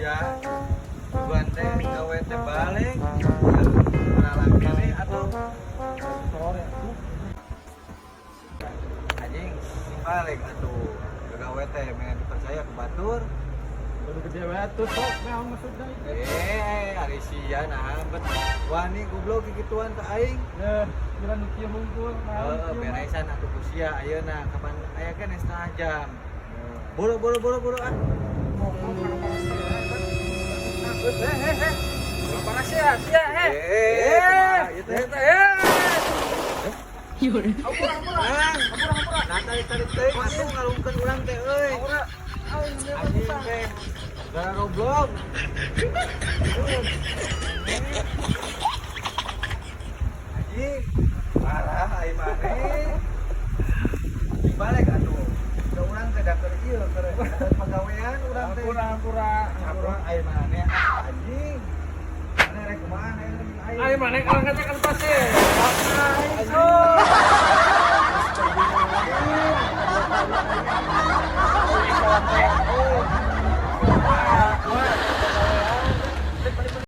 sia tujuan teh gawe teh balik kenalan kene atau sore tuh anjing balik atuh gawe teh mengen dipercaya ke batur baru gede banget tuh sok naon maksudna itu ari sia nah bet wani goblok gituan ke aing kira nu kieu hungkul naon beresan atuh ku sia ayeuna kapan aya kan setengah jam boro ah panas ya sia Yur. Ampura. Nah, tarik teh, atuh ngalungkeun urang teh euy. Anjing teh. Gara goblok. Anjing. Parah ai mane. Dibalik atuh. Da urang teh da keur ieu keur pagawean urang teh. Ampura ai mane anjing. Mane rek kumaha ai mane kalau ngecek kan pasir